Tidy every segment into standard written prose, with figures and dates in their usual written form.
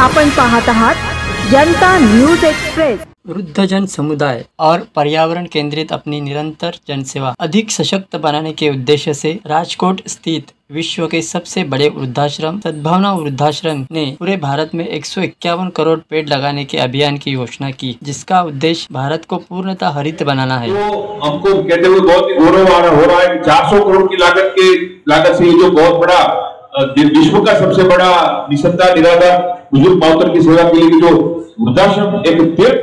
आपण पाहत आहात जनता न्यूज एक्सप्रेस। वृद्धजन समुदाय और पर्यावरण केंद्रित अपनी निरंतर जनसेवा अधिक सशक्त बनाने के उद्देश्य से राजकोट स्थित विश्व के सबसे बड़े वृद्धाश्रम सद्भावना वृद्धाश्रम ने पूरे भारत में 151 करोड़ पेड़ लगाने के अभियान की घोषणा की, जिसका उद्देश्य भारत को पूर्णतः हरित बनाना है। तो हमको कहते हुए बहुत ही गौरव हो रहा है कि 400 करोड़ की लागत से ये जो बहुत बड़ा विश्व का सबसे बड़ा निसंतान निराधार बुजुर्ग मातृ की सेवा के लिए जो वृद्धाश्रम एक तीर्थ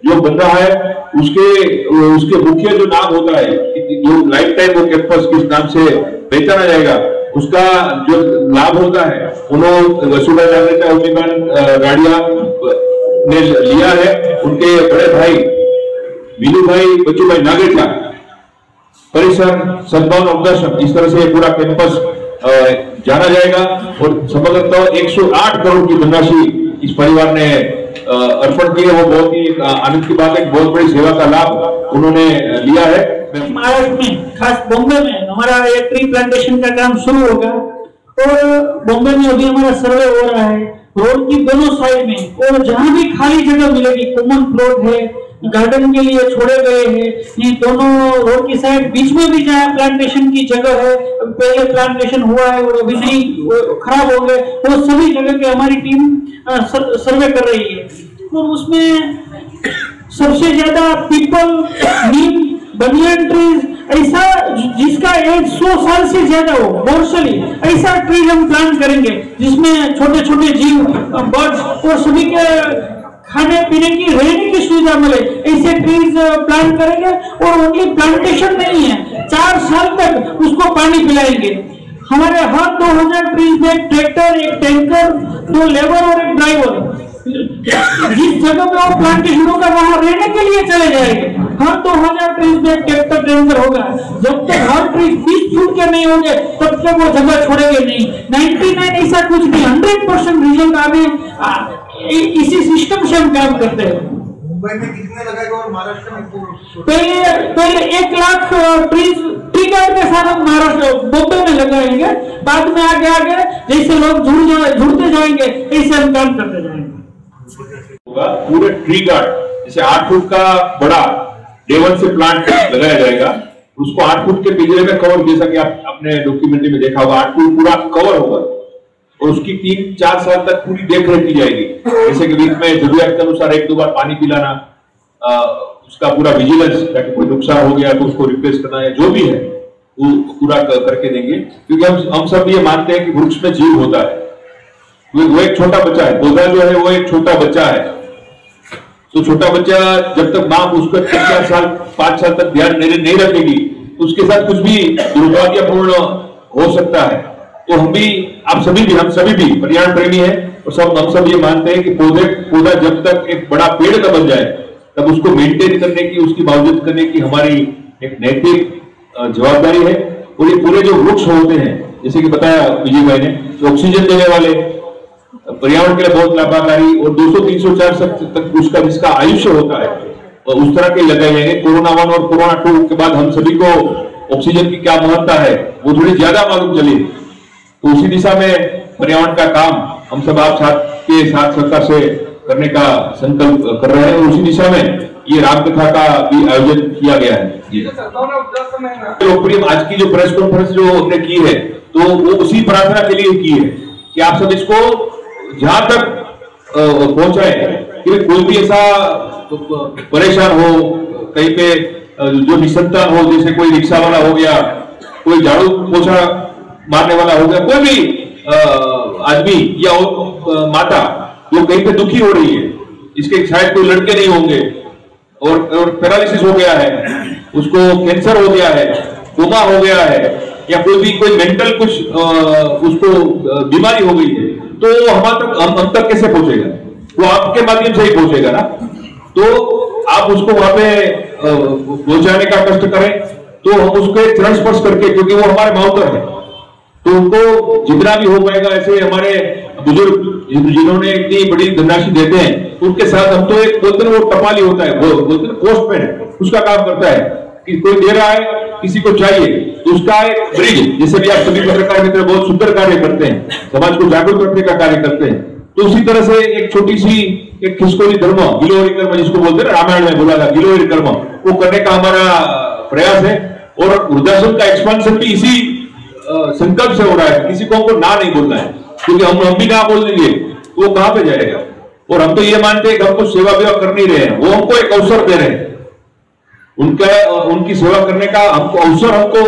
जो बन रहा है, उसके मुख्य जो नाम होता है, जो लाइफ टाइम वो कैंपस किस नाम से पहचाना जाएगा, उसका जो लाभ होता है उन्होंने वसुधा गाड़िया ने लिया है। उनके बड़े भाई मीनू भाई बच्चू भाई नागरिका परिसर सद्भावना वृद्धाश्रम, इस तरह से पूरा कैंपस जाना जाएगा। और समग्रतः 108 करोड़ की धनराशि इस परिवार ने अर्पण की है। वो बहुत ही आनंद की बात है, बहुत बड़ी सेवा का लाभ उन्होंने लिया है। महाराष्ट्र में, खास बॉम्बे में हमारा एक ट्री प्लांटेशन का काम शुरू होगा और बॉम्बे में अभी हमारा सर्वे हो रहा है। रोड की दोनों साइड में और जहां भी खाली जगह मिलेगी, कॉमन प्लॉट है, गार्डन के लिए छोड़े गए हैं, ये दोनों रोड की साइड बीच में भी जहाँ प्लांटेशन की जगह है, पहले प्लांटेशन हुआ है और अभी नहीं खराब हो गए, वो सभी जगह के हमारी टीम सर्वे कर रही है। और उसमें सबसे ज्यादा पीपल, नीम, बनियन ट्रीज, ऐसा जिसका एज 100 साल से ज्यादा हो, बोरसली, ऐसा ट्रीज हम प्लांट करेंगे जिसमें छोटे छोटे जीव, बर्ड्स और सभी के खाने पीने की, रहने की सुविधा मिले, ऐसे ट्रीज प्लांट करेंगे। और ओनली प्लांटेशन नहीं है, 4 साल तक उसको पानी पिलाएंगे। हमारे हर 2000 ट्रीज में एक ट्रैक्टर, एक टैंकर, 2 लेबर और एक ड्राइवर जिस जगह पे वो प्लांटेशन होगा वहां रहने के लिए चले जाएंगे। हर 2000 ट्रीज में एक ट्रैक्टर टैंकर होगा। जब तक हर ट्रीज 20 फुट के नहीं होंगे तब तक वो जगह छोड़ेंगे नहीं। 99 ऐसा कुछ नहीं, 100% रिजल्ट आने इसी सिस्टम से हम काम करते हैं। मुंबई में कितने लगाएगा और महाराष्ट्र में? पहले 1 लाख ट्रीज ट्री गार्ड के साथ हम महाराष्ट्र बॉम्बे में लगाएंगे। बाद में आगे जैसे लोग जुड़ते जाएंगे ऐसे हम काम करते जाएंगे। पूरे ट्री गार्ड जैसे 8 फुट का बड़ा डेवन से प्लांट लगाया जाएगा, उसको 8 फुट के पिंजरे में कवर, जैसा कि आप अपने डॉक्यूमेंट्री में देखा होगा, 8 फुट पूरा कवर होगा और उसकी 3-4 साल तक पूरी देखरेख की जाएगी। जैसे कि बीच में जरूरत के अनुसार 1-2 बार पानी पिलाना, उसका पूरा विजिलेंस, ताकि कोई नुकसान हो गया तो उसको रिप्लेस करना है, जो भी है वो पूरा करके देंगे। क्योंकि हम सब ये मानते हैं कि वृक्ष में जीव होता है, वो एक छोटा बच्चा है, पौधा जो है वो एक छोटा बच्चा है। तो छोटा बच्चा जब तक माँ उसको 4 साल 5 साल तक ध्यान नहीं रखेगी तो उसके साथ कुछ भी दुर्भाग्यपूर्ण हो सकता है। तो हम सभी भी पर्यावरण प्रेमी है और हम सब ये मानते हैं कि पौधा जब तक एक बड़ा पेड़ का बन जाए तब उसको मेंटेन करने की, उसकी बावजूद करने की हमारी एक नैतिक जवाबदारी है। और ये पूरे जो वृक्ष होते हैं, जैसे कि बताया विजय भाई ने, तो ऑक्सीजन देने वाले, पर्यावरण के लिए बहुत लाभकारी और 200-300 तक उसका जिसका आयुष्य होता है, और उस तरह के लगाए जाएंगे। कोरोना 1 और कोरोना 2 के बाद हम सभी को ऑक्सीजन की क्या महत्ता है वो थोड़ी ज्यादा मालूम चली, तो उसी दिशा में पर्यावरण का काम हम सब आप के साथ सरकार से करने का संकल्प कर रहे हैं और उसी दिशा में ये रामकथा का भी आयोजन किया गया है। लोकप्रिय आज की जो प्रेस कॉन्फ्रेंस जो हमने की है तो वो उसी प्रार्थना के लिए की है कि आप सब इसको जहां तक पहुंचाए कि कोई भी ऐसा परेशान हो, कहीं पे जो निसंतान हो, जैसे कोई रिक्शा वाला हो गया, कोई झाड़ू पोछा मारने वाला हो गया, कोई भी आदमी या माता जो कहीं पे दुखी हो रही है, इसके शायद कोई लड़के नहीं होंगे और पैरालिसिस हो गया है, उसको कैंसर हो गया है, कोमा हो गया है, या कोई मेंटल कुछ उसको बीमारी हो गई है, तो हम तक कैसे पहुंचेगा? वो आपके माध्यम से ही पहुंचेगा ना। तो आप उसको वहां पे पहुंचाने का कष्ट करें, तो हम उसको चरण स्पर्श करके, क्योंकि वो हमारे मावतर है, तो उनको जितना भी हो पाएगा, ऐसे हमारे बुजुर्ग जिन्होंने इतनी बड़ी धनराशि देते हैं, उनके साथ हम तो एक बोलते वो टपाली होता है, वो बोलते पोस्टमैन है, उसका काम करता है कि कोई दे रहा है, किसी को चाहिए, तो उसका एक ब्रिज, जैसे भी आप सभी पत्रकार मित्र बहुत सुंदर कार्य करते हैं, समाज को जागरूक करने का कार्य करते हैं, तो उसी तरह से एक छोटी सी एक खिसकोली धर्म, गिलोहरी कर्म जिसको बोलते हैं, रामायण में बोला था गिलोहरी कर्म, वो करने का हमारा प्रयास है। और वृद्धाश्रम का एक्सपांशन भी इसी संकल्प से हो रहा है, किसी को हमको ना नहीं बोलना है, क्योंकि हम भी ना बोल देंगे तो वो कहां पे जाएगा। और हम तो ये मानते हैं कि हमको सेवा विवा कर नहीं रहे हैं, वो हमको एक अवसर दे रहे हैं, उनकी सेवा करने का हमको अवसर हमको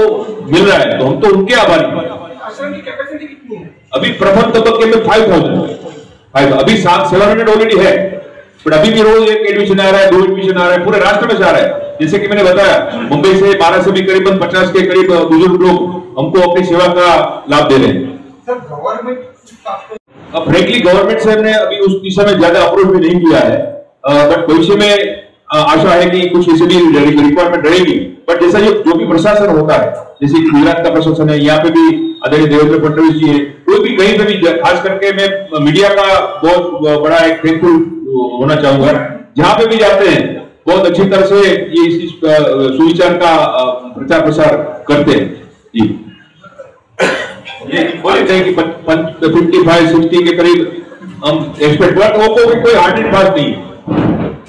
मिल रहा है, तो हम तो उनके आभारी हैं। आश्रम की कैपेसिटी कितनी है? अभी प्रथम तबक्के में 5,000, अभी 700 ऑलरेडी है, बट अभी भी रोज एक एडमिशन आ रहा है, 2 एडमिशन आ रहा है, पूरे राष्ट्र में से आ रहा है। जैसे कि मैंने बताया, मुंबई से 12 से भी करीबन 50 के करीब बुजुर्ग लोग हमको अपनी सेवा का लाभ दे रहे हैं। सर गवर्नमेंट अब फ्रेंकली गवर्नमेंट से हमने अभी उस दिशा में ज्यादा अप्रोच भी नहीं किया है, बट भविष्य में आशा है कि कुछ ऐसी भी रिक्वायरमेंट रहेगी। बट जैसा जो भी प्रशासन होता है, जैसे गुजरात का प्रशासन है, यहाँ पे भी आदरणीय देवेंद्र फडणवीस जी है, कोई भी कहीं पे भी, खास करके मैं मीडिया का बहुत बड़ा एक थैंकफुल होना चाहूंगा, जहां पे भी जाते हैं बहुत अच्छी तरह से ये इस सुविचार का प्रचार प्रसार करते हैं। जी ये बोले थे कि 55-60 के करीब हम एक्सपेक्ट, बट वो कोई हार्ड एंड फास्ट नहीं है।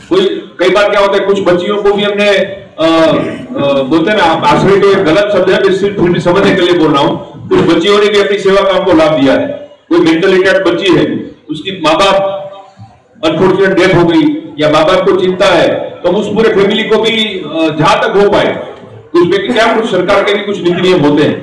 कोई कई बार क्या होता है, कुछ बच्चियों को भी हमने बोलते हैं ना, आश्रय तो एक गलत शब्द है, फिर समझने के लिए बोल रहा हूँ, कुछ बच्चियों ने भी अपनी सेवा का हमको लाभ दिया है। कोई मेंटल रिटार्ड बच्ची है, उसकी माँ बाप अनफॉर्चुनेट डेथ हो गई या माँ बाप को चिंता है, तो उस पूरे फैमिली को भी जहां तक हो पाए, उसमें क्या कुछ सरकार के भी कुछ नीति नियम होते हैं।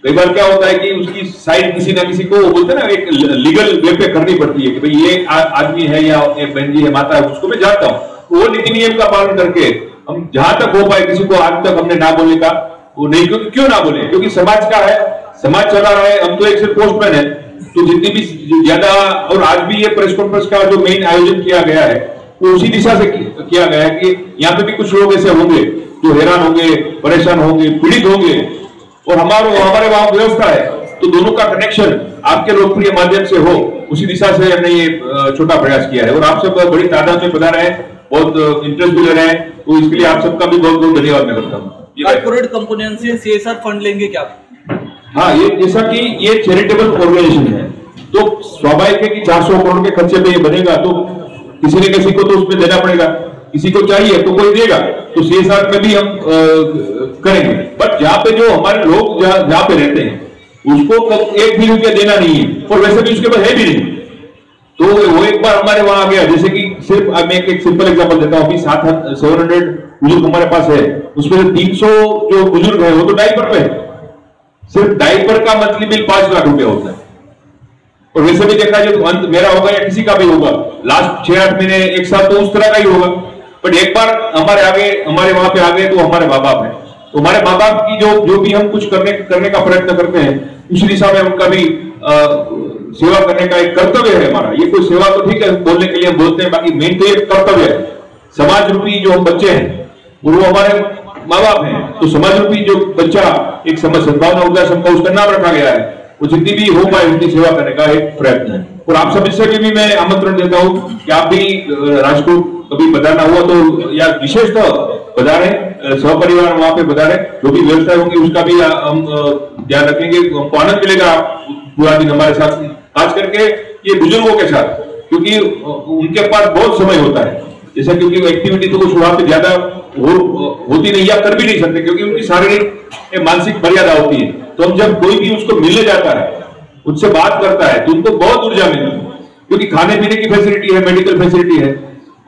कई बार क्या होता है कि उसकी साइड किसी ना किसी को बोलते हैं ना, एक लीगल वे पे करनी पड़ती है कि भाई ये आदमी है या एक बहन जी है, माता है, उसको मैं जानता हूँ, वो नीति नियम का पालन करके हम जहां तक हो पाए, किसी को आज तक हमने ना बोलने का वो नहीं, क्योंकि क्यों ना बोले, क्योंकि समाज का है, समाज चला रहा है, हम तो एक सिर्फ पोस्टमैन है। तो जितनी भी ज्यादा, और आज भी ये प्रेस कॉन्फ्रेंस का जो मेन आयोजन किया गया है वो उसी दिशा से किया गया है कि यहाँ पे भी कुछ लोग ऐसे होंगे जो हैरान होंगे, परेशान होंगे, पीड़ित होंगे, और हमारे वहां व्यवस्था है, तो दोनों का कनेक्शन आपके लोकप्रिय माध्यम से हो, उसी दिशा से हमने ये छोटा प्रयास किया है। और आप सब बड़ी तादाद में पधारे हैं, बहुत इंटरेस्ट भी ले रहे हैं, तो इसके लिए आप सबका भी बहुत बहुत धन्यवाद मैं करता हूँ। कॉर्पोरेट कंपनियों से CSR फंड लेंगे क्या? हाँ, ये जैसा कि ये चैरिटेबल ऑर्गेनाइजेशन है, तो स्वाभाविक है कि 400 करोड़ के खर्चे पे ये बनेगा, तो किसी न किसी को तो उसमें देना पड़ेगा, किसी को चाहिए तो कोई देगा, तो CSR में भी हम करेंगे। बट जहाँ पे जो हमारे लोग जहाँ पे रहते हैं उसको 1 भी रुपया देना नहीं है, और वैसे भी उसके पास है भी नहीं, तो वो एक बार हमारे वहां आ गया। जैसे कि सिर्फ मैं एक सिंपल एग्जांपल देता हूँ, अभी 700 बुजुर्ग हमारे पास है, उसमें 300 जो बुजुर्ग है वो तो डायपर पे है, सिर्फ डायपर का मंथली बिल 5 लाख रुपया होता है। और वैसे भी देखा जाए तो अंत मेरा होगा या किसी का भी होगा, लास्ट 6-8 महीने एक साल तो उस तरह का ही होगा। बट एक बार हमारे वहां पे आ गए तो हमारे माँ बाप है, तो हमारे माँ बाप की जो भी हम कुछ करने का प्रयत्न करते हैं, उस दिशा में उनका भी सेवा करने का एक कर्तव्य है हमारा। ये कोई सेवा तो ठीक है, बोलने के लिए हम बोलते हैं, बाकी मेन तो ये कर्तव्य है। समाज रूपी जो हम बच्चे हैं वो हमारे माँ बाप हैं, तो समाज रूपी जो बच्चा एक सद्भावना वृद्धाश्रम का उसका नाम रखा गया है, वो जितनी भी हो पाए उनकी सेवा करने का एक प्रयत्न है। और आप सब इससे भी मैं आमंत्रण देता हूँ कि आप भी राजकोट कभी पधारना हुआ तो या विशेषतः पधारे, सपरिवार वहां पे पधारे, जो भी व्यवस्था होंगी उसका भी हम ध्यान रखेंगे, हमको आनंद मिलेगा पूरा दिन हमारे साथ, खास करके ये बुजुर्गों के साथ, क्योंकि उनके पास बहुत समय होता है। जैसा क्योंकि एक्टिविटी तो कुछ वहां पे ज्यादा होती नहीं या कर भी नहीं सकते, क्योंकि उनकी शारीरिक मानसिक मर्यादा होती है। तो हम जब कोई भी उसको मिलने जाता है, उससे बात करता है, तो उनको बहुत ऊर्जा मिलती है, क्योंकि खाने पीने की फैसिलिटी है, मेडिकल फैसिलिटी है,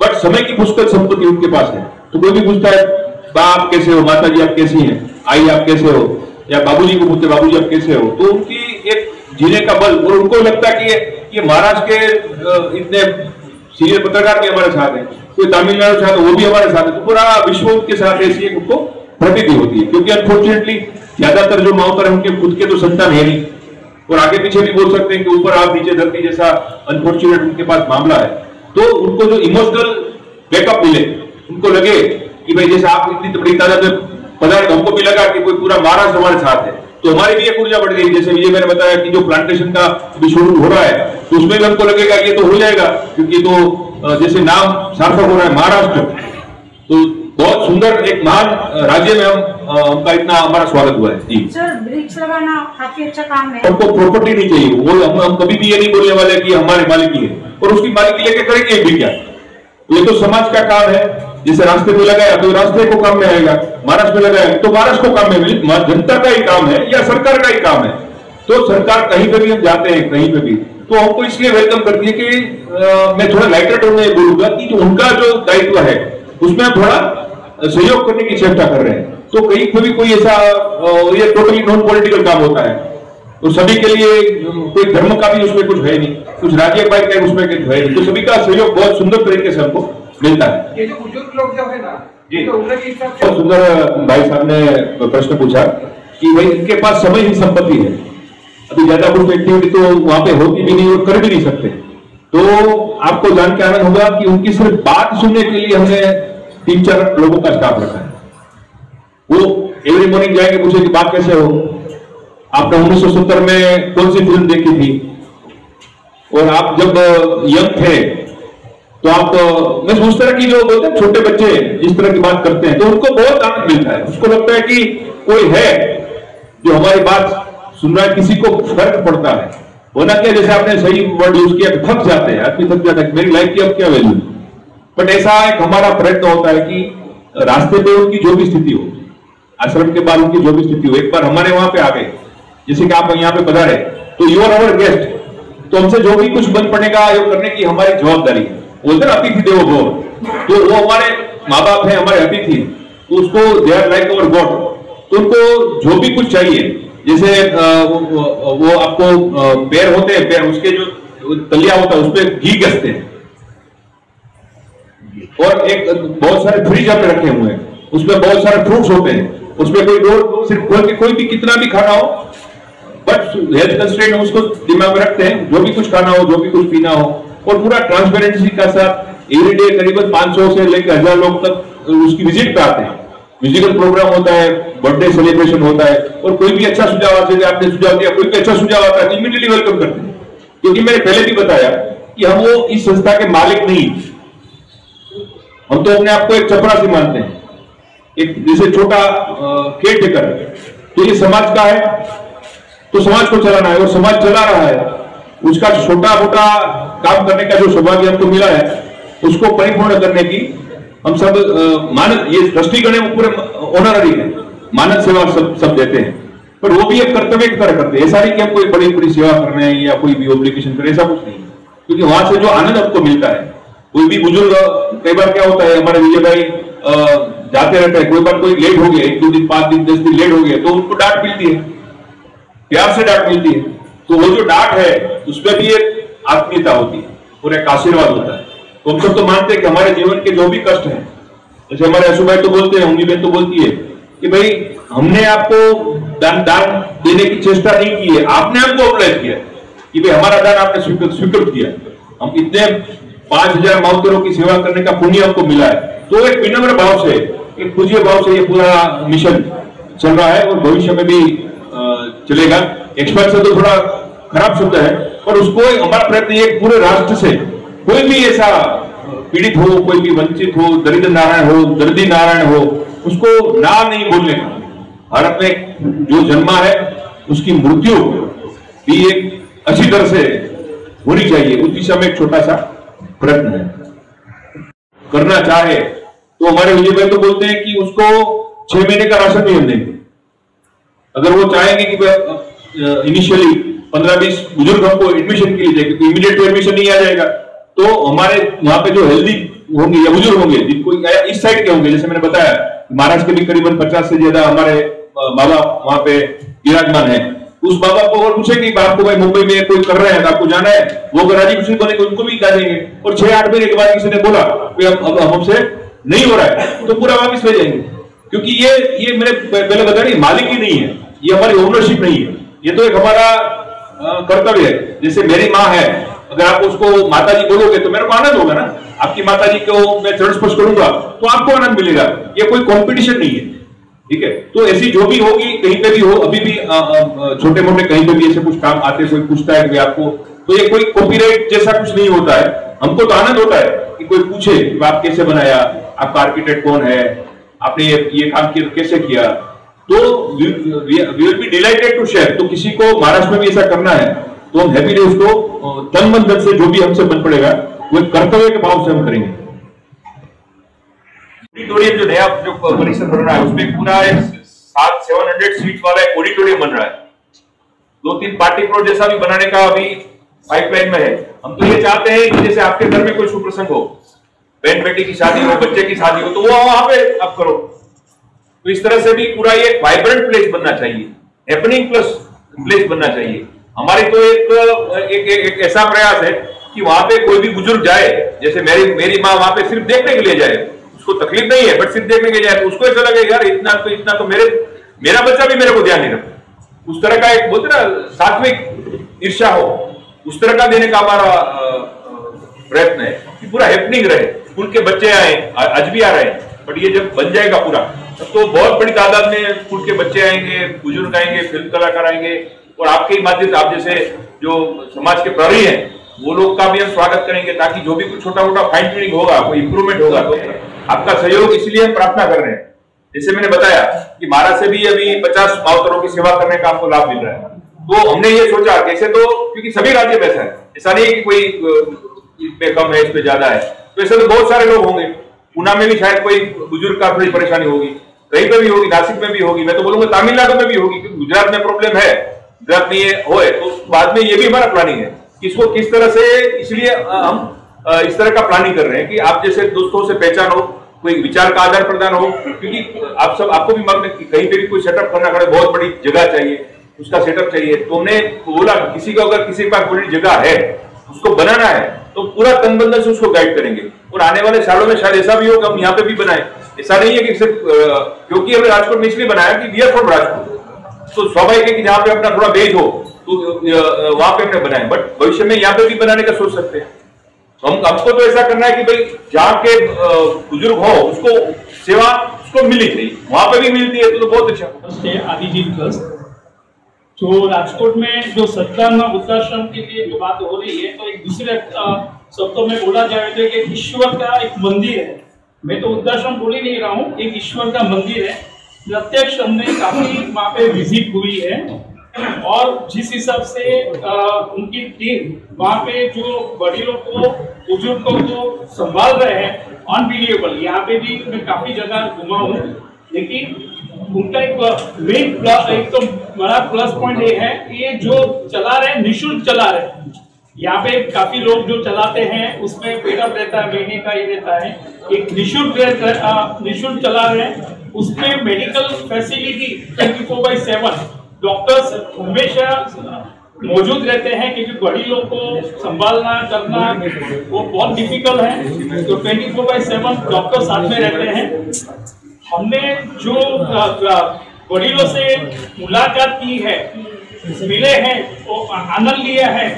बट समय की पुष्कल संपत्ति उनके पास है। तो कोई भी पूछता है, बाप कैसे हो, माता जी आप कैसी हैं, आई आप कैसे हो, या बाबूजी को पूछते बाबूजी आप कैसे हो, तो उनकी एक जीने का बल, और उनको लगता है कि ये महाराष्ट्र के इतने सीनियर पत्रकार भी हमारे साथ हैं, कोई तमिलनाडु साथ वो भी हमारे साथ है, तो पूरा विश्व उनके साथ ऐसी एक उनको प्रतीति होती है। क्योंकि अनफॉर्चुनेटली ज्यादातर जो माओतर है उनके खुद के तो संतान है नहीं, और आगे पीछे भी बोल सकते हैं कि ऊपर आप नीचे धरती जैसा अनफॉर्चुनेट उनके पास मामला है। तो उनको जो इमोशनल बैकअप मिले, उनको लगे कि भाई जैसे आप इतनी बड़ी तादाद में पदार्थ, हमको भी लगा कि कोई पूरा महाराष्ट्र हमारे साथ है, तो हमारी भी एक ऊर्जा बढ़ गई। जैसे विजय मैंने बताया कि जो प्लांटेशन का भी शुरू हो रहा है, तो उसमें भी हमको लगेगा कि ये तो हो जाएगा, क्योंकि तो जैसे नाम सार्थक हो रहा है महाराष्ट्र, तो बहुत सुंदर एक महान राज्य में हमका इतना हमारा स्वागत हुआ है जी। सर वृक्ष लगाना काफी अच्छा काम है। हमको प्रॉपर्टी नहीं चाहिए, वो हम कभी भी ये नहीं बोलने वाले कि हमारे मालिकी है, और उसकी मालिकी लेके करेंगे भी क्या। ये तो समाज का काम है। जैसे रास्ते में लगाया तो रास्ते को काम में आएगा, महाराष्ट्र में लगाया तो महाराष्ट्र को काम में मिले, जनता का ही काम है या सरकार का ही काम है। तो सरकार कहीं पे भी हम जाते हैं, कहीं पे भी, तो हमको इसलिए वेलकम करती है कि मैं थोड़ा लाइटर टोन में बोलूंगा कि जो उनका जो दायित्व है उसमें हम थोड़ा सहयोग करने की चेष्टा कर रहे हैं। तो कहीं पे भी कोई ऐसा ये टोटली नॉन पॉलिटिकल काम होता है, तो सभी के लिए कोई धर्म का भी उसमें कुछ है नहीं, कुछ राज्य का उसमें कुछ है नहीं, तो सभी का सहयोग बहुत सुंदर तरीके से हमको मिलता है। ये जो बुजुर्ग लोग जो है ना, जी, तो उनके हिसाब से बहुत सुंदर भाई साहब ने प्रश्न पूछा कि भाई इनके पास समय ही संपत्ति है, अभी ज्यादा कुछ एक्टिविटी तो वहां पे होती भी नहीं और कर भी नहीं सकते। तो आपको जान के आनंद होगा कि उनकी सिर्फ बात सुनने के लिए हमने 3-4 लोगों का स्टाफ रखा है। वो एवरी मॉर्निंग जाएंगे, पूछे कि बात कैसे हो, आपने 1970 में कौन सी फिल्म देखी थी, और आप जब यंग थे तो आप, मैं उस तरह की जो बोलते हैं छोटे बच्चे जिस तरह की बात करते हैं, तो उनको बहुत आनंद मिलता है। उसको लगता है कि कोई है जो हमारी बात सुन रहा है, किसी को फर्क पड़ता है। होना क्या, जैसे आपने सही वर्ड यूज किया, थक जाते हैं आदमी, थक जाता है मेरी लाइफ की अब क्या वैल्यू। बट ऐसा एक हमारा प्रयत्न होता है कि रास्ते पे उनकी जो भी स्थिति हो, आश्रम के बाद उनकी जो भी स्थिति हो, एक बार हमारे वहां पे आ गए, जैसे कि आप यहाँ पे पधारे तो यू आर अवर गेस्ट, तो हमसे जो भी कुछ बन पड़ेगा ये करने की हमारी जवाबदारी है। बोलते ना अतिथि देवो भव, तो वो हमारे माँ बाप है, हमारे अतिथि, तो उसको they are like our god. तो उनको जो भी कुछ चाहिए, जैसे वो आपको पैर होते हैं, पैर उसके जो तलिया होता है उस पर घी घसते हैं, और एक बहुत सारे फ्रिज आपने रखे हुए हैं, उसमें बहुत सारे फ्रूट्स होते हैं, उसमें कोई डोर सिर्फ खोल के कोई भी कितना भी खाना हो, बट हेल्थ कंस्ट्रेंट उसको दिमाग में रखते हैं, जो भी कुछ खाना हो, जो भी कुछ पीना हो, और पूरा ट्रांसपेरेंसी का साथ एवरीडे करीबन 500 से लेकर 1000 लोग तक उसकी विजिट पे आते हैं। म्यूजिकल प्रोग्राम होता है, बर्थडे सेलिब्रेशन होता है, और कोई भी अच्छा सुझाव आता है, आपने सुझाव दिया, कोई भी अच्छा सुझाव आता है इमीडिएटली वेलकम करते हैं। क्योंकि मैंने पहले भी बताया कि हम वो इस संस्था के मालिक नहीं, हम तो अपने आप को एक चपरासी मानते हैं, एक जैसे छोटा केयर टेकर। तो ये समाज का है, तो समाज को चलाना है, और समाज चला रहा है, उसका छोटा मोटा काम करने का जो सौभाग्य हमको मिला है, उसको परिपूर्ण करने की हम सब मानद, ये दृष्टिगण है, पूरे ऑनररी है, मानद सेवा सब देते हैं, पर वो भी एक कर्तव्य की तरह करते हैं। ऐसा नहीं कि हम कोई बड़ी बड़ी सेवा कर रहे हैं या कोई भी ऑब्लिगेशन कर, ऐसा कुछ नहीं, क्योंकि वहां से जो आनंद हमको मिलता है। कोई भी बुजुर्ग, कई बार क्या होता है, हमारे विजय भाई जाते रहते हैं, कोई बार कोई लेट हो गया, 1-2 दिन 5 दिन 10 दिन लेट हो गया, तो उनको डांट मिलती है, प्यार से डांट मिलती है। तो वो जो डांट है उसमें भी एक आत्मीयता होती है और एक आशीर्वाद होता है। तो हम सब तो मानते हैं कि हमारे जीवन के जो भी कष्ट हैं, जैसे हमारे असू भाई तो बोलते हैं, उम्मी बहन तो बोलती है कि भाई हमने आपको दान देने की चेष्टा नहीं की है, आपने हमको अप्लाई किया कि भाई हमारा दान आपने स्वीकृत किया। हम इतने 5000 माउतरों की सेवा करने का पुण्य हमको मिला है। तो एक विनम्र भाव से, एक पूज्य भाव से ये पूरा मिशन चल रहा है, और भविष्य में भी चलेगा। एक्सपर्ट से तो थोड़ा खराब शब्द है, पर उसको हमारा प्रयत्न ये पूरे राष्ट्र से कोई भी ऐसा पीड़ित हो, कोई भी वंचित हो, दरिद्र नारायण हो, दर्दी नारायण हो, उसको ना नहीं बोलने का। भारत में जो जन्मा है उसकी मृत्यु भी एक अच्छी तरह से होनी चाहिए, उस दिशा में एक छोटा सा प्रयत्न है। करना चाहे तो हमारे विजय भाई तो बोलते हैं कि उसको 6 महीने का राशन भी हम देंगे। अगर वो चाहेंगे कि इनिशियली 15-20 बुजुर्ग हमको एडमिशन के लिए, क्योंकि इमीडिएट एडमिशन नहीं आ जाएगा, तो हमारे वहां पे जो हेल्दी होंगे या बुजुर्ग होंगे, जिनको इस साइड के होंगे, जैसे मैंने बताया महाराष्ट्र के भी करीबन 50 से ज्यादा हमारे माँ बाप वहां पे विराजमान है। उस माँ बाप को अगर पूछेंगे आपको भाई मुंबई में कोई कर रहे हैं, आपको जाना है, वो अगर राजी खुशी बोलेंगे, उनको भी डालेंगे। और 6-8 महीने के बाद किसी ने बोला अब हमसे नहीं हो रहा है, तो पूरा वापिस ले जाएंगे। क्योंकि ये मैंने पहले बताया नहीं, मालिक ही नहीं है, ये हमारी ओनरशिप नहीं है, ये तो एक हमारा कर्तव्य है। जैसे मेरी माँ है, अगर आप उसको माता जी बोलोगे तो मेरे को आनंद होगा ना, आपकी माता जी को मैं चरण स्पर्श करूंगा तो आपको आनंद मिलेगा। ये कोई कंपटीशन नहीं है, ठीक है। तो ऐसी जो भी होगी, कहीं पे भी हो, अभी भी छोटे मोटे कहीं पे भी ऐसे कुछ काम आते, कोई पूछता है कि आपको, तो ये कोई कॉपीराइट जैसा कुछ नहीं होता है। हमको तो आनंद होता है कि कोई पूछे कि आप कैसे बनाया, आपका आर्किटेक्ट कौन है, आपने ये काम कैसे किया, तो we will be delighted to share. तो किसी को महाराष्ट्र में भी ऐसा करना है तो हम हैप्पीली उसको तन मन धन से जो भी हमसे बन पड़ेगा वो कर्तव्य के भाव से हम करेंगे। ऑडिटोरियम जो नया जो परिसर बन रहा है उसमें पूरा एक 700 सीट वाला एक ऑडिटोरियम बन रहा है। 2-3 पार्टी प्लॉट जैसा भी बनाने का अभी पाइपलाइन में है। हम तो ये चाहते हैं कि जैसे आपके घर में कोई शुभ प्रसंग हो, बहन बेटी की शादी हो, बच्चे की शादी हो, तो वो वहां पे आप करो। तो इस तरह से भी पूरा ये वाइब्रेंट प्लेस बनना चाहिए, हैपनिंग प्लस प्लेस बनना चाहिए। हमारी तो एक ऐसा प्रयास है कि वहां पे कोई भी बुजुर्ग जाए, जैसे मेरी माँ वहां पे सिर्फ देखने के लिए जाए, उसको तकलीफ नहीं है, बट सिर्फ देखने के लिए जाए तो उसको ऐसा लगे यार इतना तो मेरा बच्चा भी मेरे को ध्यान नहीं रखता। उस तरह का एक बोलते ना सात्विक ईर्ष्या हो, उस तरह का देने का हमारा प्रयत्न है कि पूरा हैपनिंग रहे। स्कूल के बच्चे आए, आज भी आ रहे हैं, बट ये जब बन जाएगा पूरा तो बहुत बड़ी तादाद में स्कूल के बच्चे आएंगे, बुजुर्ग आएंगे, फिल्म कलाकार आएंगे, और आपके ही माध्यम से आप जैसे जो समाज के प्रहरी हैं वो लोग का भी हम स्वागत करेंगे, ताकि जो भी कुछ छोटा मोटा फाइन ट्यूनिंग होगा, कोई इंप्रूवमेंट होगा, तो आपका सहयोग इसलिए हम प्रार्थना कर रहे हैं। जैसे मैंने बताया कि महाराष्ट्र से भी अभी 50 मावतरों की सेवा करने का आपको लाभ मिल रहा है। तो हमने ये सोचा कैसे, तो क्योंकि सभी राज्य में ऐसा है, ऐसा नहीं है कि कोई इस पे कम है, इस पे ज्यादा है, तो ऐसे तो बहुत सारे लोग होंगे। पूना में भी शायद कोई बुजुर्ग का थोड़ी परेशानी होगी, कहीं पे भी होगी, नासिक में भी होगी, मैं तो बोलूंगा तमिलनाडु में भी होगी, क्योंकि गुजरात में प्रॉब्लम है, गुजरात में ये होए तो बाद में ये भी हमारा प्लानिंग है कि इसको किस तरह से, इसलिए हम इस तरह का प्लानिंग कर रहे हैं कि आप जैसे दोस्तों से पहचान हो, कोई विचार का आदान प्रदान हो, क्योंकि आपको भी मालूम है कि कहीं पे भी कोई सेटअप करना पड़े, बहुत बड़ी जगह चाहिए, उसका सेटअप चाहिए। तो हमने बोला किसी को अगर किसी के पास बड़ी जगह है उसको बनाना है तो पूरा तन बंधन से उसको गाइड करेंगे, और आने वाले सालों में शायद ऐसा भी हो कि हम यहाँ पे भी बनाए। ऐसा नहीं है कि सिर्फ क्योंकि हमने राजकोट में इसलिए बनाया कि वी आर फ्रॉम राजकोट, तो स्वाभाविक है कि जहाँ पे अपना थोड़ा बेज हो तो वहां पे हमने बनाए, बट भविष्य में यहाँ पे भी बनाने का सोच सकते हैं। हमको तो ऐसा करना है कि भाई जहाँ के बुजुर्ग हो उसको सेवा उसको मिलनी चाहिए, वहां पे भी मिलती है तो बहुत अच्छा। आदिजीत ट्रस्ट जो राजकोट में जो सद्भावना वृद्धाश्रम के लिए जो बात हो रही है, तो एक दूसरे शब्दों में बोला जाए तो कि ईश्वर का एक मंदिर है। मैं तो वृद्धाश्रम बोल ही नहीं रहा हूँ, एक ईश्वर का मंदिर है। प्रत्यक्ष हमने काफी वहाँ पे विजिट हुई है, और जिस हिसाब से उनकी टीम वहाँ पे जो बड़ीलों को, बुजुर्गों को संभाल रहे हैं, अनबिलीवेबल। यहाँ पे भी मैं काफी जगह घुमा हूँ, लेकिन उनका एक मेन एक तो बड़ा प्लस पॉइंट ये है कि ये जो चला रहे हैं निःशुल्क चला रहे हैं। यहाँ पे काफी लोग जो चलाते हैं उसमें पेडअप रहता है, महीने का ये रहता है, एक निःशुल्क चला रहे हैं। उसमें मेडिकल फैसिलिटी 24/7 डॉक्टर्स हमेशा मौजूद रहते हैं, क्योंकि बड़ी लोग को संभालना करना वो बहुत डिफिकल्ट है, तो 24/7 डॉक्टर साथ में रहते हैं। हमने जो वडीलों से मुलाकात की है, मिले हैं, तो आनंद लिया है,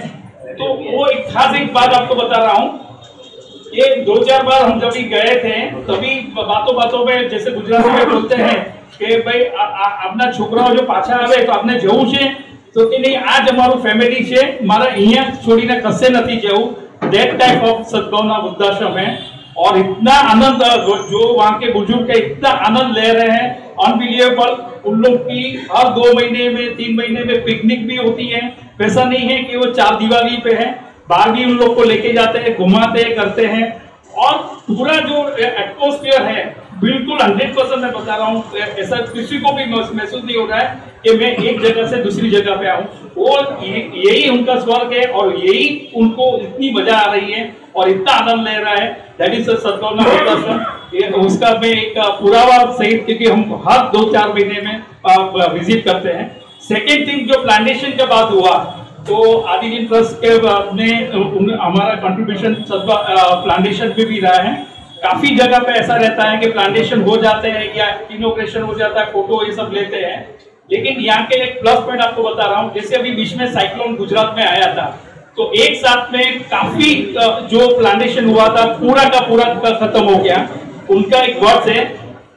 तो वो एक खास एक बात आपको बता रहा हूँ। ये 2-4 बार हम जब भी गए थे तभी बातों में जैसे गुजराती में बोलते हैं कि भाई अपना छोकराओ जो पाछा आवे तो आपने जવું છે, तो कि नहीं आज हमारू फैमिली છે, मारा અહીંયા छोड़ीने कसे નથી जવું। दैट टाइप ऑफ सद्भावना वृद्धाश्रम है, और इतना आनंद जो वहाँ के बुजुर्ग का इतना आनंद ले रहे हैं, अनबिलीवेबल। उन लोग की हर 2 महीने में 3 महीने में पिकनिक भी होती है। वैसा नहीं है कि वो 4 दीवारी पे है, बाहर भी उन लोग को लेके जाते हैं, घुमाते हैं, करते हैं, और पूरा जो एटमोस्फियर है बिल्कुल 100% मैं बता रहा हूँ, ऐसा किसी को भी महसूस नहीं हो रहा है कि मैं एक जगह से दूसरी जगह पे आऊँ। और यही उनका स्वर्ग है, और यही उनको इतनी मजा आ रही है और इतना आनंद ले रहा है। दैट इज सद्भावना वृद्धाश्रम। उसका मैं एक पुरावा सहित, क्योंकि हम हर 2-4 महीने में विजिट करते हैं। सेकेंड थिंग, जो प्लांटेशन का बात हुआ, तो आदिजीत ट्रस्ट के ने हमारा कंट्रीब्यूशन प्लांटेशन पे भी रहा है। काफी जगह पे ऐसा रहता है कि प्लांटेशन हो जाते हैं या इनोग्रेशन हो जाता है, फोटो ये सब लेते हैं, लेकिन यहाँ के एक प्लस पॉइंट आपको बता रहा हूँ। जैसे अभी बीच में साइक्लोन गुजरात में आया था, तो एक साथ में काफी जो प्लांटेशन हुआ था पूरा का पूरा खत्म हो गया। उनका एक वर्ड है,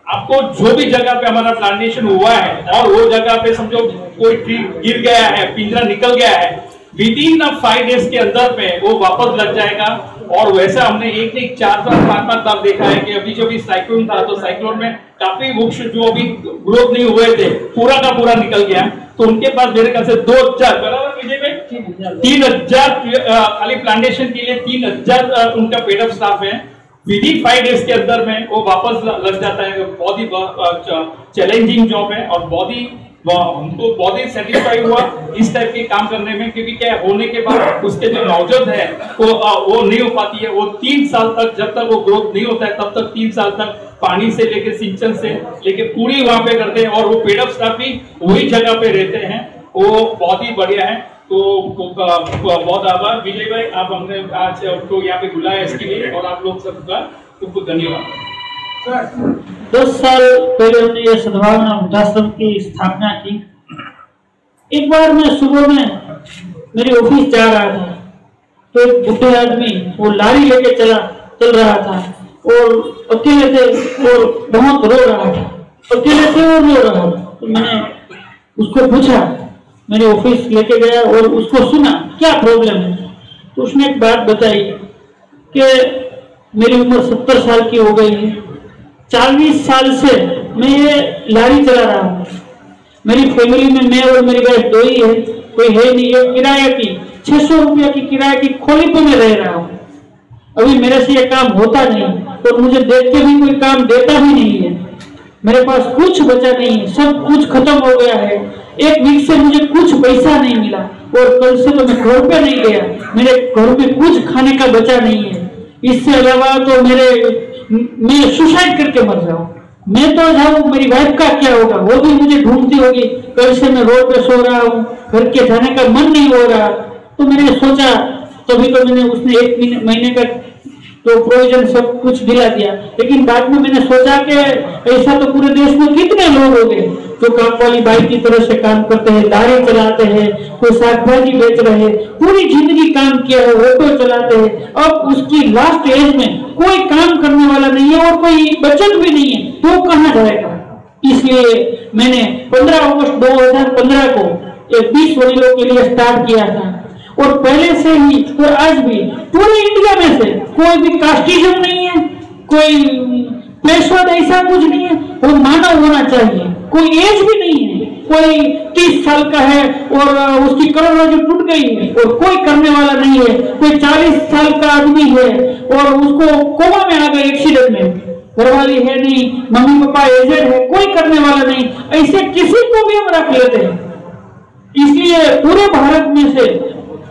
आपको जो भी जगह पे हमारा प्लांटेशन हुआ है और वो जगह पे समझो कोई ट्री गिर गया है, पिंजरा निकल गया है, विदिन 5 डेज के अंदर में वो वापस लग जाएगा और वैसा हमने एक नहीं 4-5 बार देखा है कि अभी जो भी साइक्लोन था तो साइक्लोन में काफी वृक्ष जो अभी ग्रोथ नहीं हुए थे पूरा का पूरा निकल गया। तो उनके पास मेरे ख्याल से 2000 बराबर विजय में 3000 खाली प्लांटेशन के लिए 3000 उनका पेड अप स्टाफ है। विदिन 5 डेज के अंदर में वो वापस लग जाता है। बहुत ही चैलेंजिंग जॉब है और हमको बहुत ही सेटिस्फाई हुआ इस टाइप के काम करने में, क्योंकि क्या होने के बाद उसके जो नौजत है वो नहीं हो पाती है। वो 3 साल तक जब तक वो ग्रोथ नहीं होता है तब तक 3 साल तक पानी से लेके सिंचन से लेके पूरी वहां पे करते हैं और वो पेड अप स्टाफ भी वही जगह पे रहते हैं। वो बहुत ही बढ़िया है। तो बहुत आभार विजय भाई, आप हमने आज तो यहाँ पे बुलाया इसके लिए और आप लोग सबका खूब धन्यवाद। 10 साल पहले हमने ये सद्भावना वृद्धाश्रम की स्थापना की। एक बार मैं सुबह में मेरे ऑफिस जा रहा था तो एक बुढ़े आदमी वो लारी लेके चल रहा था और अकेले थे और बहुत रो रहा था, अकेले थे और रो रहा था। तो मैंने उसको पूछा, मेरे ऑफिस लेके गया और उसको सुना क्या प्रॉब्लम है। तो उसने एक बात बताई कि मेरी उम्र 70 साल की हो गई है, 40 साल से मैं ये लारी चला रहा हूँ। मेरी फैमिली में मैं और मेरी वाइफ 2 ही है, कोई है नहीं। ये किराया की 600 रुपया की किराया की खोली पे मैं रह रहा हूँ। अभी मेरे से ये काम होता नहीं और मुझे देख के भी कोई काम देता भी नहीं है। मेरे पास कुछ बचा नहीं है, सब कुछ खत्म हो गया है। एक वीक से मुझे कुछ पैसा नहीं मिला और कल से तो मैं घर पे नहीं गया, मेरे घर में कुछ खाने का बचा नहीं है। इससे अलावा तो मैं सुसाइड करके मर जाऊं, मैं तो जाऊं, मेरी वाइफ का क्या होगा, वो भी मुझे ढूंढती होगी। कल से मैं रोड पे सो रहा हूँ, घर के जाने का मन नहीं हो रहा। तो मैंने सोचा, तभी तो मैंने उसने 1 महीने का तो प्रोविजन सब कुछ दिला दिया। लेकिन बाद में मैंने सोचा कि ऐसा तो पूरे देश में कितने लोग हो गए जो काम वाली बाई की तरह से काम करते हैं, लारी चलाते हैं, कोई शाकभाजी बेच रहे हैं, पूरी जिंदगी काम किया है, ऑटो चलाते हैं। अब उसकी लास्ट एज में कोई काम करने वाला नहीं है और कोई बचत भी नहीं है, तो कहाँ जाएगा। इसलिए मैंने 15 अगस्त 2015 को एक 20 वरीलों के लिए स्टार्ट किया था और पहले से ही और आज भी पूरे इंडिया में से कोई भी कास्टिज्म नहीं है, कोई पेशवाद ऐसा कुछ नहीं है। वो मानव होना चाहिए, कोई एज भी नहीं है। कोई 30 साल का है और उसकी करोड़रज्जु टूट गई है और कोई करने वाला नहीं है। कोई 40 साल का आदमी है और उसको कोमा में आ गए एक्सीडेंट में, घरवाली है नहीं, मम्मी पापा एजेड है, कोई करने वाला नहीं। ऐसे किसी को भी हम रख लेते हैं। इसलिए पूरे भारत में से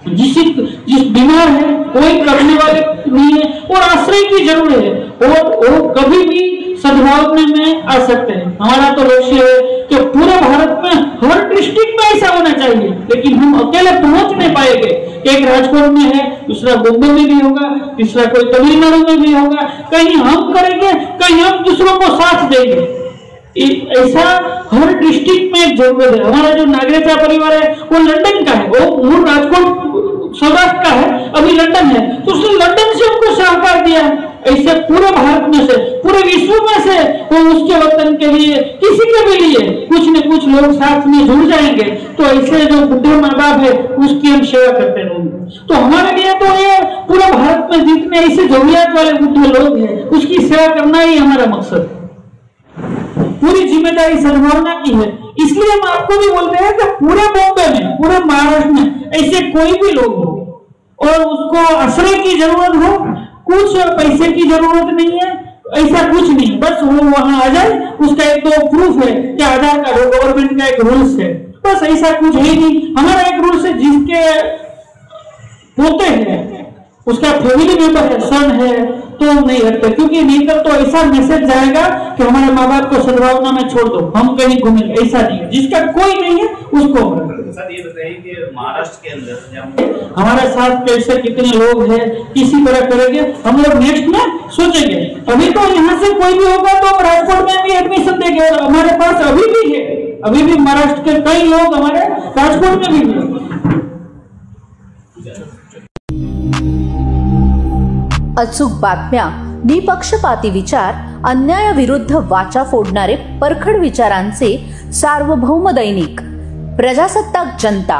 जिस बीमार है कोई करने वाले नहीं है और आश्रय की जरूरत है और वो कभी भी सद्भावना में आ सकते हैं। हमारा तो लक्ष्य है कि पूरे भारत में हर डिस्ट्रिक्ट में ऐसा होना चाहिए, लेकिन हम अकेले पहुंच नहीं पाएंगे। एक राजकोट में है, दूसरा बॉम्बे में भी होगा, तीसरा कोई तमिलनाडु में भी होगा, कहीं हम करेंगे, कहीं हम दूसरों को साथ देंगे। ऐसा हर डिस्ट्रिक्ट में जरूरत है। हमारा जो नागरिकता परिवार है वो लंदन का है, वो मूल राजकोट सौराष्ट्र का है, अभी लंदन है, तो उसने लंदन से हमको सहकार दिया। ऐसे पूरे भारत में से, पूरे विश्व में से वो उसके वतन के लिए, किसी के भी लिए कुछ न कुछ लोग साथ में जुड़ जाएंगे। तो ऐसे जो बुढ़े माँ बाप है उसकी हम सेवा करते रहेंगे। तो हमारे लिए तो ये पूरे भारत में जितने ऐसे जरूरियात वाले बुढ़े लोग हैं उसकी सेवा करना ही हमारा मकसद है। पूरी जिम्मेदारी सद्भावना की है। इसलिए हम आपको भी बोलते हैं कि पूरे बॉम्बे में, पूरे महाराष्ट्र में ऐसे कोई भी लोग हो और उसको आश्रय की जरूरत हो, कुछ पैसे की जरूरत नहीं है, ऐसा कुछ नहीं, बस वो वहां आ जाए। उसका एक तो प्रूफ है कि आधार कार्ड हो, गवर्नमेंट का एक रूल्स है, बस ऐसा कुछ है नहीं। हमारा एक रूल्स है, जिसके पोते हैं, उसका फैमिली मेंबर है, सन है, तो नहीं रखते, क्योंकि नहीं कर तो ऐसा मैसेज जाएगा कि हमारे माँ बाप को सद्भावना में छोड़ दो, हम कहीं घूमेंगे। ऐसा नहीं है, जिसका कोई नहीं है उसको सर ये बताइए कि महाराष्ट्र के अंदर हमारे साथ कैसे कितने लोग हैं, किसी तरह करेंगे हम लोग नेक्स्ट में सोचेंगे। अभी तो यहाँ से कोई भी होगा तो राजकोट में भी एडमिशन देंगे। हमारे पास अभी भी है, अभी भी महाराष्ट्र के कई लोग हमारे राजकोट में भी है। अचूक बातम्या, निपक्षपाती विचार, अन्यायाविरुद्ध वाचा फोडणारे परखड विचारांचे सार्वभौम दैनिक प्रजासत्ताक जनता